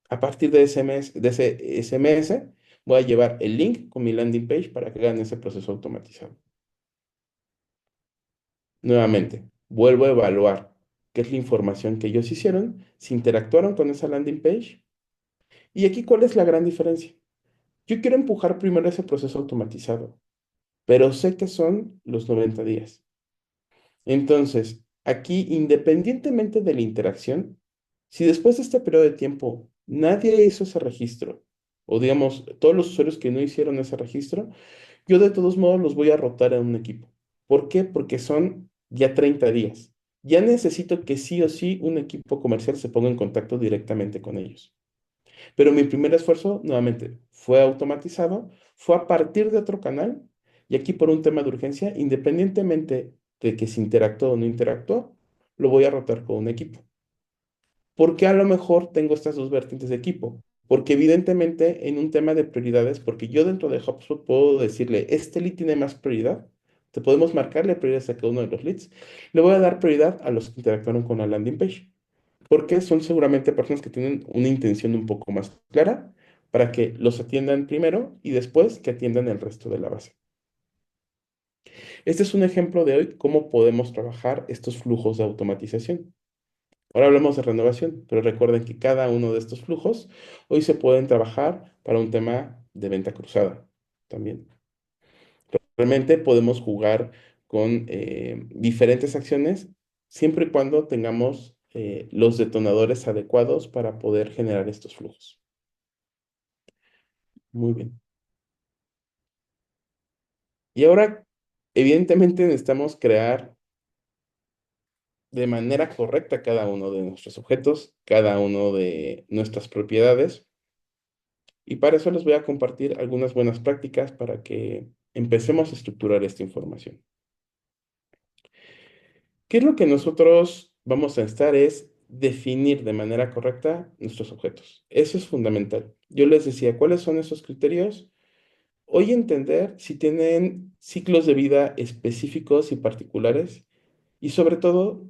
A partir de ese SMS, voy a llevar el link con mi landing page para que hagan ese proceso automatizado. Nuevamente, vuelvo a evaluar qué es la información que ellos hicieron, si interactuaron con esa landing page. Y aquí, ¿cuál es la gran diferencia? Yo quiero empujar primero ese proceso automatizado, pero sé que son los 90 días. Entonces, aquí, independientemente de la interacción, si después de este periodo de tiempo nadie hizo ese registro, o digamos, todos los usuarios que no hicieron ese registro, yo de todos modos los voy a rotar en un equipo. ¿Por qué? Porque son ya 30 días. Ya necesito que sí o sí un equipo comercial se ponga en contacto directamente con ellos. Pero mi primer esfuerzo, nuevamente, fue automatizado, fue a partir de otro canal, y aquí por un tema de urgencia, independientemente de que se interactuó o no interactuó, lo voy a rotar con un equipo. ¿Por qué a lo mejor tengo estas dos vertientes de equipo? Porque evidentemente en un tema de prioridades, porque yo dentro de HubSpot puedo decirle, este lead tiene más prioridad, te podemos marcarle prioridades a cada uno de los leads, le voy a dar prioridad a los que interactuaron con la landing page, porque son seguramente personas que tienen una intención un poco más clara para que los atiendan primero y después que atiendan el resto de la base. Este es un ejemplo de hoy cómo podemos trabajar estos flujos de automatización. Ahora hablamos de renovación, pero recuerden que cada uno de estos flujos hoy se pueden trabajar para un tema de venta cruzada también. Realmente podemos jugar con diferentes acciones siempre y cuando tengamos los detonadores adecuados para poder generar estos flujos. Muy bien. Y ahora, evidentemente, necesitamos crear de manera correcta cada uno de nuestros objetos, cada uno de nuestras propiedades. Y para eso les voy a compartir algunas buenas prácticas para que empecemos a estructurar esta información. ¿Qué es lo que nosotros vamos a necesitar? Es definir de manera correcta nuestros objetos. Eso es fundamental. Yo les decía, ¿cuáles son esos criterios? Hoy entender si tienen ciclos de vida específicos y particulares y sobre todo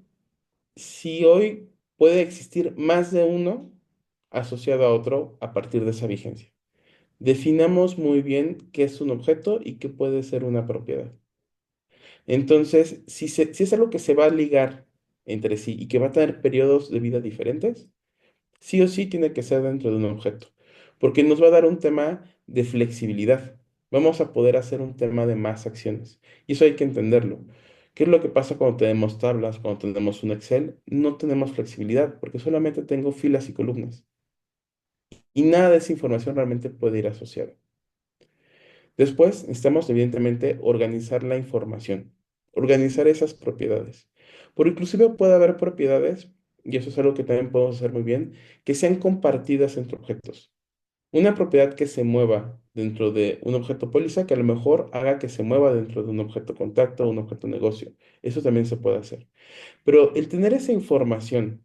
si hoy puede existir más de uno asociado a otro a partir de esa vigencia. Definamos muy bien qué es un objeto y qué puede ser una propiedad. Entonces, si es algo que se va a ligar entre sí y que va a tener periodos de vida diferentes, sí o sí tiene que ser dentro de un objeto, porque nos va a dar un tema de flexibilidad. Vamos a poder hacer un tema de más acciones. Y eso hay que entenderlo. ¿Qué es lo que pasa cuando tenemos tablas, cuando tenemos un Excel? No tenemos flexibilidad, porque solamente tengo filas y columnas. Y nada de esa información realmente puede ir asociada. Después, necesitamos evidentemente organizar la información, organizar esas propiedades. Por inclusive puede haber propiedades, y eso es algo que también podemos hacer muy bien, que sean compartidas entre objetos. Una propiedad que se mueva dentro de un objeto póliza que a lo mejor haga que se mueva dentro de un objeto contacto o un objeto negocio. Eso también se puede hacer. Pero el tener esa información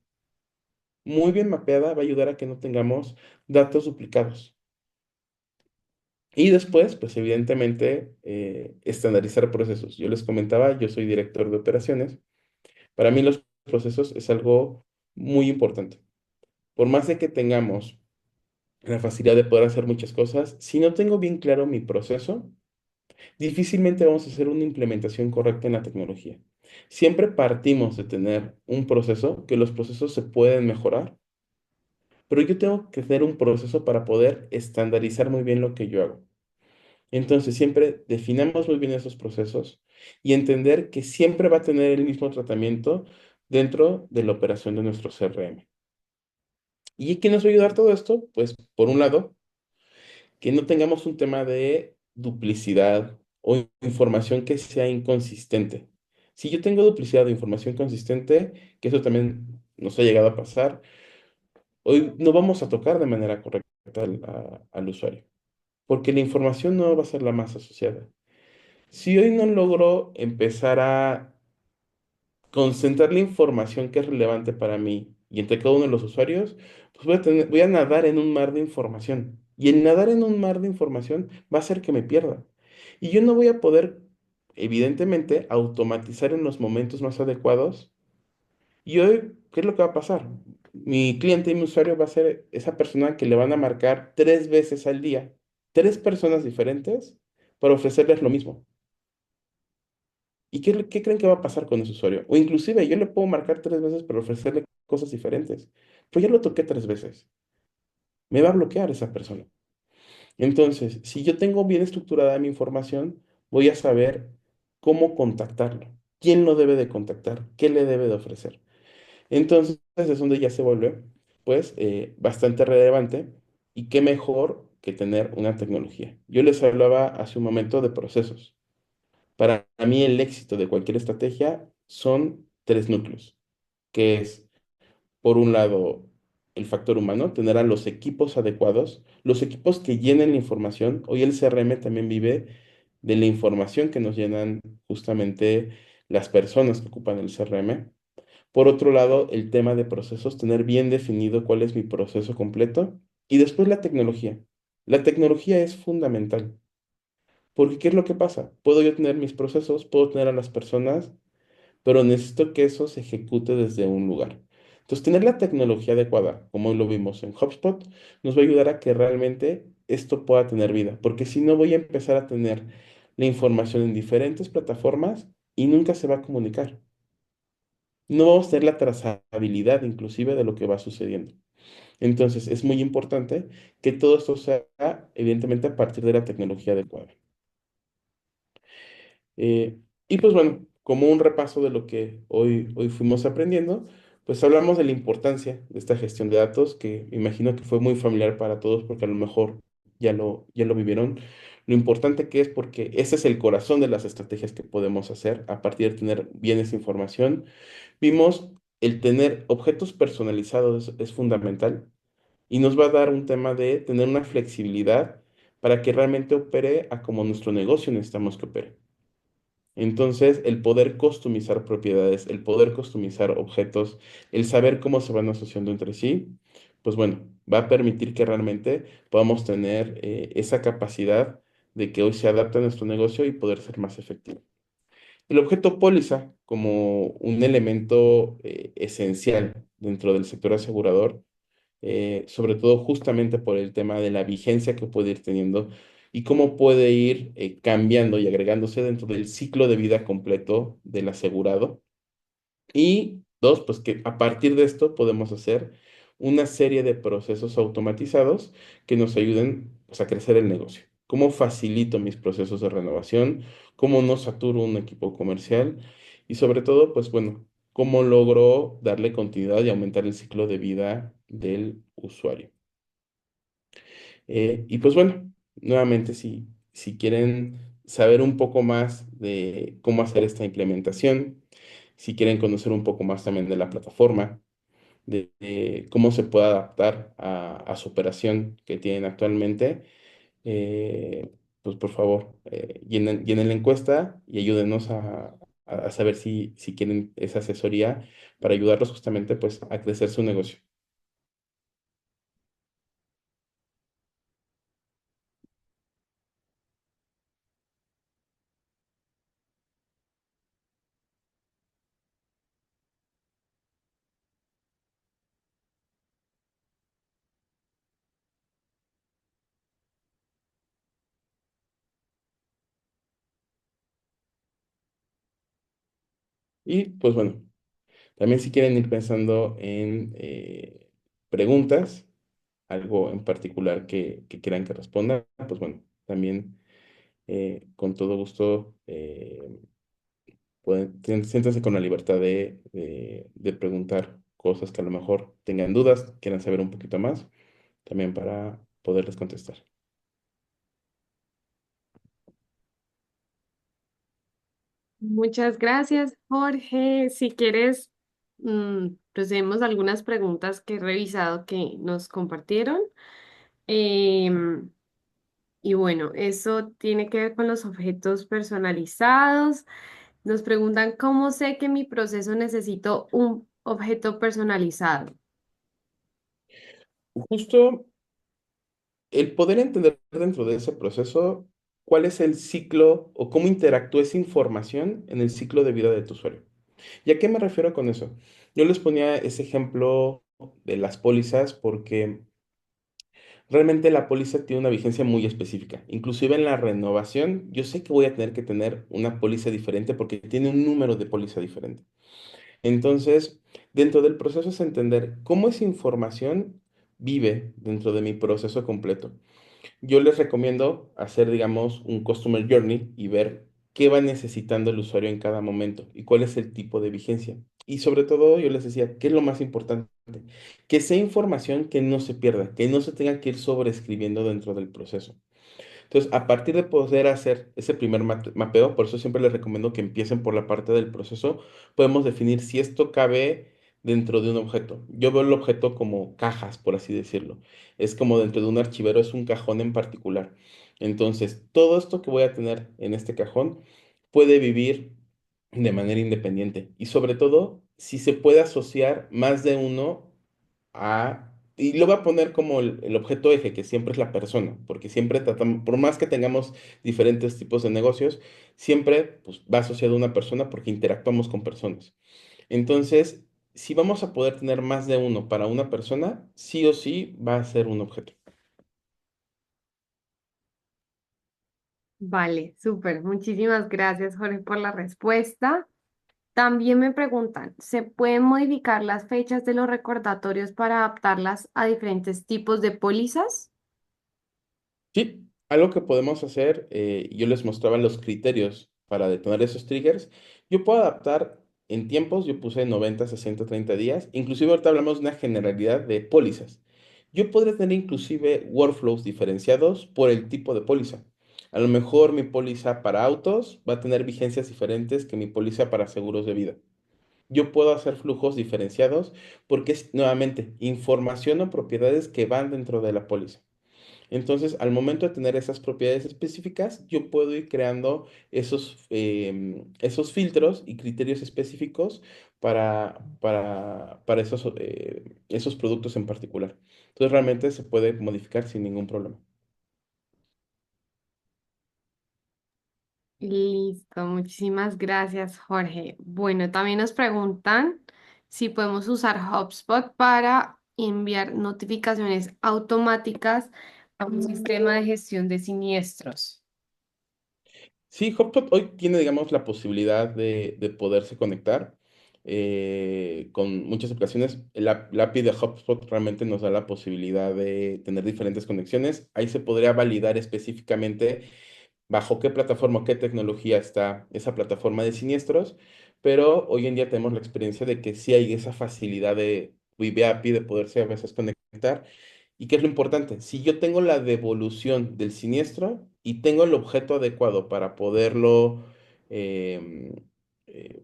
muy bien mapeada va a ayudar a que no tengamos datos duplicados. Y después, pues evidentemente, estandarizar procesos. Yo les comentaba, yo soy director de operaciones. Para mí los procesos es algo muy importante. Por más de que tengamos la facilidad de poder hacer muchas cosas, si no tengo bien claro mi proceso, difícilmente vamos a hacer una implementación correcta en la tecnología. Siempre partimos de tener un proceso, que los procesos se pueden mejorar, pero yo tengo que tener un proceso para poder estandarizar muy bien lo que yo hago. Entonces, siempre definamos muy bien esos procesos y entender que siempre va a tener el mismo tratamiento dentro de la operación de nuestro CRM. ¿Y qué nos va a ayudar todo esto? Pues, por un lado, que no tengamos un tema de duplicidad o información que sea inconsistente. Si yo tengo duplicidad de información consistente, que eso también nos ha llegado a pasar, hoy no vamos a tocar de manera correcta al usuario, porque la información no va a ser la más asociada. Si hoy no logro empezar a concentrar la información que es relevante para mí y entre cada uno de los usuarios, pues voy a nadar en un mar de información. Y el nadar en un mar de información va a hacer que me pierda. Y yo no voy a poder, evidentemente, automatizar en los momentos más adecuados. Y hoy, ¿qué es lo que va a pasar? Mi cliente y mi usuario va a ser esa persona que le van a marcar 3 veces al día, 3 personas diferentes para ofrecerles lo mismo. ¿Y qué creen que va a pasar con ese usuario? O inclusive yo le puedo marcar 3 veces para ofrecerle cosas diferentes. Pero ya lo toqué 3 veces. Me va a bloquear esa persona. Entonces, si yo tengo bien estructurada mi información, voy a saber cómo contactarlo, quién lo debe de contactar, qué le debe de ofrecer. Entonces, es donde ya se vuelve, pues, bastante relevante y qué mejor que tener una tecnología. Yo les hablaba hace un momento de procesos. Para mí, el éxito de cualquier estrategia son tres núcleos, que es por un lado, el factor humano, tener a los equipos adecuados, los equipos que llenen la información. Hoy el CRM también vive de la información que nos llenan justamente las personas que ocupan el CRM. Por otro lado, el tema de procesos, tener bien definido cuál es mi proceso completo. Y después la tecnología. La tecnología es fundamental, porque ¿qué es lo que pasa? Puedo yo tener mis procesos, puedo tener a las personas, pero necesito que eso se ejecute desde un lugar. Entonces, tener la tecnología adecuada, como lo vimos en HubSpot, nos va a ayudar a que realmente esto pueda tener vida, porque si no voy a empezar a tener la información en diferentes plataformas y nunca se va a comunicar. No vamos a tener la trazabilidad inclusive de lo que va sucediendo. Entonces, es muy importante que todo esto sea evidentemente a partir de la tecnología adecuada. Eh, y pues bueno, como un repaso de lo que hoy fuimos aprendiendo, pues hablamos de la importancia de esta gestión de datos, que imagino que fue muy familiar para todos porque a lo mejor ya lo vivieron. Lo importante que es porque ese es el corazón de las estrategias que podemos hacer a partir de tener bien esa información. Vimos el tener objetos personalizados es fundamental y nos va a dar un tema de tener una flexibilidad para que realmente opere a como nuestro negocio necesitamos que opere. Entonces, el poder customizar propiedades, el poder customizar objetos, el saber cómo se van asociando entre sí, pues bueno, va a permitir que realmente podamos tener esa capacidad de que hoy se adapte a nuestro negocio y poder ser más efectivo. El objeto póliza, como un elemento esencial dentro del sector asegurador, sobre todo justamente por el tema de la vigencia que puede ir teniendo y cómo puede ir cambiando y agregándose dentro del ciclo de vida completo del asegurado. Y dos, pues que a partir de esto podemos hacer una serie de procesos automatizados que nos ayuden pues, a crecer el negocio. ¿Cómo facilito mis procesos de renovación? ¿Cómo no saturo un equipo comercial? Y sobre todo, pues bueno, ¿cómo logro darle continuidad y aumentar el ciclo de vida del usuario? Y pues bueno, nuevamente si quieren saber un poco más de cómo hacer esta implementación, si quieren conocer un poco más también de la plataforma, de cómo se puede adaptar a su operación que tienen actualmente, pues por favor, llenen la encuesta y ayúdenos a saber si quieren esa asesoría para ayudarlos justamente pues a crecer su negocio. Y pues bueno. También si quieren ir pensando en preguntas, algo en particular que quieran que responda, pues bueno, también con todo gusto siéntanse con la libertad de preguntar cosas que a lo mejor tengan dudas, quieran saber un poquito más, también para poderles contestar. Muchas gracias, Jorge. Si quieres, procedemos a algunas preguntas que he revisado que nos compartieron. Em, y bueno, eso tiene que ver con los objetos personalizados. Nos preguntan cómo sé que mi proceso necesito un objeto personalizado. Justo el poder entender dentro de ese proceso cuál es el ciclo o cómo interactúa esa información en el ciclo de vida de tu usuario. ¿Y a qué me refiero con eso? Yo les ponía ese ejemplo de las pólizas porque realmente la póliza tiene una vigencia muy específica. Inclusive en la renovación, yo sé que voy a tener que tener una póliza diferente porque tiene un número de póliza diferente. Entonces, dentro del proceso es entender cómo esa información vive dentro de mi proceso completo. Yo les recomiendo hacer, digamos, un Customer Journey y ver qué va necesitando el usuario en cada momento y cuál es el tipo de vigencia. Y sobre todo, yo les decía, ¿qué es lo más importante? Que sea información que no se pierda, que no se tenga que ir sobreescribiendo dentro del proceso. Entonces, a partir de poder hacer ese primer mapeo, por eso siempre les recomiendo que empiecen por la parte del proceso, podemos definir si esto cabe dentro de un objeto. Yo veo el objeto como cajas, por así decirlo. Es como dentro de un archivero, es un cajón en particular. Entonces, todo esto que voy a tener en este cajón puede vivir de manera independiente y sobre todo si se puede asociar más de uno y lo voy a poner como el objeto eje, que siempre es la persona, porque siempre tratamos, por más que tengamos diferentes tipos de negocios, siempre pues, va asociado a una persona porque interactuamos con personas. Entonces, si vamos a poder tener más de uno para una persona, sí o sí va a ser un objeto. Vale, súper. Muchísimas gracias, Jorge, por la respuesta. También me preguntan, ¿se pueden modificar las fechas de los recordatorios para adaptarlas a diferentes tipos de pólizas? Sí, algo que podemos hacer, yo les mostraba los criterios para detonar esos triggers. Yo puedo adaptar en tiempos, yo puse 90, 60, 30 días. Inclusive ahorita hablamos de una generalidad de pólizas. Yo podría tener inclusive workflows diferenciados por el tipo de póliza. A lo mejor mi póliza para autos va a tener vigencias diferentes que mi póliza para seguros de vida. Yo puedo hacer flujos diferenciados porque es nuevamente información o propiedades que van dentro de la póliza. Entonces, al momento de tener esas propiedades específicas, yo puedo ir creando esos filtros y criterios específicos para esos productos en particular. Entonces, realmente se puede modificar sin ningún problema. Listo, muchísimas gracias, Jorge. Bueno, también nos preguntan si podemos usar HubSpot para enviar notificaciones automáticas a un sistema de gestión de siniestros. Sí, HubSpot hoy tiene, digamos, la posibilidad de poderse conectar con muchas aplicaciones. La API de HubSpot realmente nos da la posibilidad de tener diferentes conexiones. Ahí se podría validar específicamente bajo qué plataforma, qué tecnología está esa plataforma de siniestros, pero hoy en día tenemos la experiencia de que sí hay esa facilidad de vía API de poderse a veces conectar. ¿Y qué es lo importante? Si yo tengo la devolución del siniestro y tengo el objeto adecuado para poderlo, em,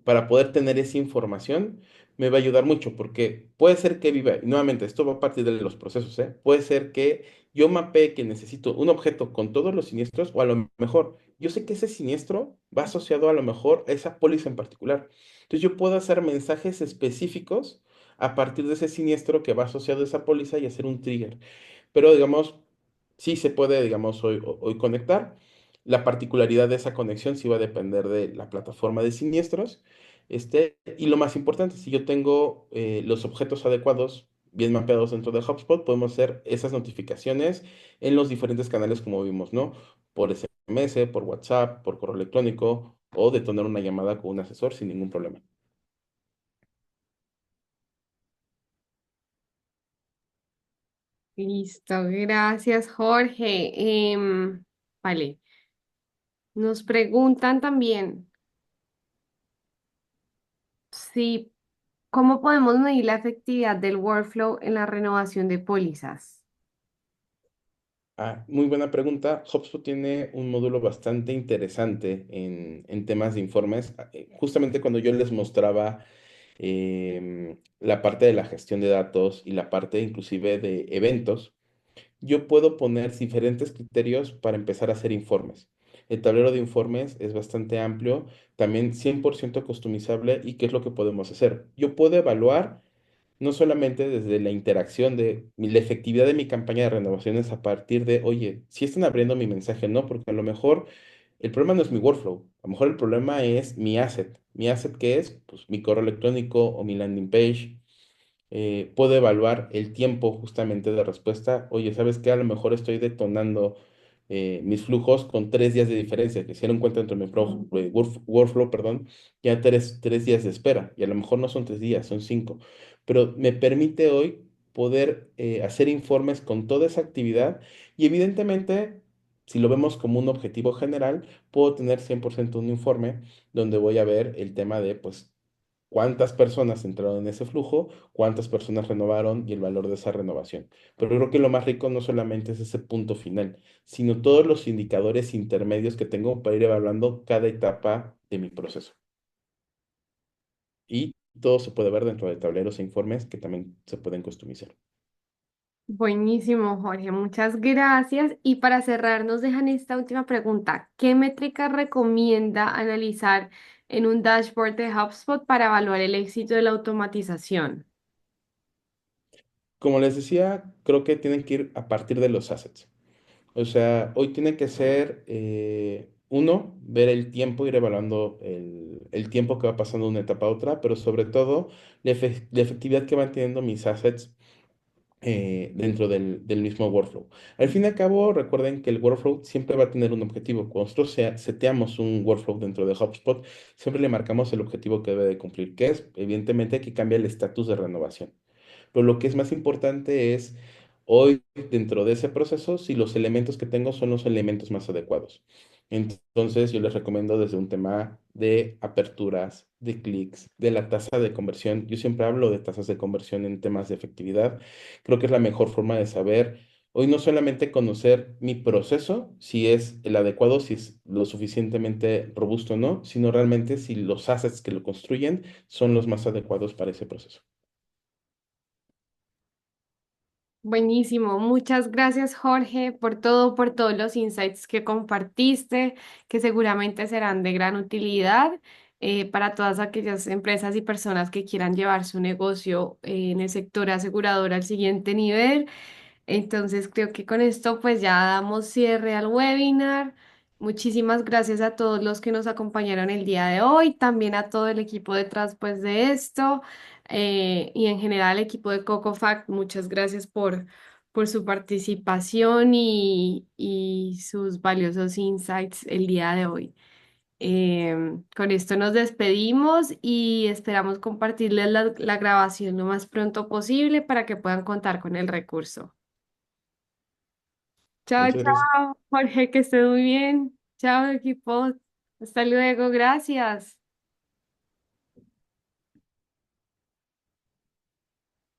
para poder tener esa información, me va a ayudar mucho porque puede ser que viva, y nuevamente, esto va a partir de los procesos, ¿eh? Puede ser que yo mapee que necesito un objeto con todos los siniestros o a lo mejor yo sé que ese siniestro va asociado a lo mejor a esa póliza en particular. Entonces yo puedo hacer mensajes específicos a partir de ese siniestro que va asociado a esa póliza y hacer un trigger. Pero digamos, sí se puede, digamos, hoy conectar. La particularidad de esa conexión sí va a depender de la plataforma de siniestros. Y lo más importante, si yo tengo los objetos adecuados, bien mapeados dentro de HubSpot, podemos hacer esas notificaciones en los diferentes canales como vimos, ¿no? Por SMS, por WhatsApp, por correo electrónico o detonar una llamada con un asesor sin ningún problema. Listo, gracias, Jorge. Vale, nos preguntan también si cómo podemos medir la efectividad del workflow en la renovación de pólizas. Muy buena pregunta. HubSpot tiene un módulo bastante interesante en temas de informes. Justamente cuando yo les mostraba la parte de la gestión de datos y la parte inclusive de eventos, yo puedo poner diferentes criterios para empezar a hacer informes. El tablero de informes es bastante amplio, también 100% customizable. ¿Y qué es lo que podemos hacer? Yo puedo evaluar no solamente desde la interacción de la efectividad de mi campaña de renovaciones a partir de, oye, si están abriendo mi mensaje, no, porque a lo mejor el problema no es mi workflow, a lo mejor el problema es mi asset. ¿Mi asset qué es? Pues mi correo electrónico o mi landing page. Puedo evaluar el tiempo justamente de respuesta. Oye, ¿sabes qué? A lo mejor estoy detonando mis flujos con 3 días de diferencia, que si no encuentro dentro de mi workflow, perdón, ya tres días de espera. Y a lo mejor no son 3 días, son 5. Pero me permite hoy poder hacer informes con toda esa actividad y evidentemente, si lo vemos como un objetivo general, puedo tener 100% un informe donde voy a ver el tema de, pues, cuántas personas entraron en ese flujo, cuántas personas renovaron y el valor de esa renovación. Pero creo que lo más rico no solamente es ese punto final, sino todos los indicadores intermedios que tengo para ir evaluando cada etapa de mi proceso. Y todo se puede ver dentro de tableros e informes que también se pueden customizar. Buenísimo, Jorge, muchas gracias. Y para cerrar, nos dejan esta última pregunta. ¿Qué métrica recomienda analizar en un dashboard de HubSpot para evaluar el éxito de la automatización? Como les decía, creo que tienen que ir a partir de los assets. O sea, hoy tiene que ser, uno, ver el tiempo, ir evaluando el tiempo que va pasando de una etapa a otra, pero sobre todo la efectividad que van teniendo mis assets dentro del mismo workflow. Al fin y al cabo, recuerden que el workflow siempre va a tener un objetivo. Cuando nosotros seteamos un workflow dentro de HubSpot, siempre le marcamos el objetivo que debe de cumplir, que es, evidentemente, que cambia el estatus de renovación. Pero lo que es más importante es, hoy, dentro de ese proceso, si los elementos que tengo son los elementos más adecuados. Entonces, yo les recomiendo desde un tema de aperturas, de clics, de la tasa de conversión. Yo siempre hablo de tasas de conversión en temas de efectividad. Creo que es la mejor forma de saber, hoy no solamente conocer mi proceso, si es el adecuado, si es lo suficientemente robusto o no, sino realmente si los assets que lo construyen son los más adecuados para ese proceso. Buenísimo, muchas gracias Jorge por todo, por todos los insights que compartiste, que seguramente serán de gran utilidad para todas aquellas empresas y personas que quieran llevar su negocio en el sector asegurador al siguiente nivel. Entonces creo que con esto pues ya damos cierre al webinar. Muchísimas gracias a todos los que nos acompañaron el día de hoy, también a todo el equipo detrás pues de esto y en general al equipo de CocoFact. Muchas gracias por su participación y sus valiosos insights el día de hoy. Con esto nos despedimos y esperamos compartirles la grabación lo más pronto posible para que puedan contar con el recurso. Chao, Muchas gracias. chao, Jorge, que estés muy bien. Chao, equipo. Hasta luego, gracias.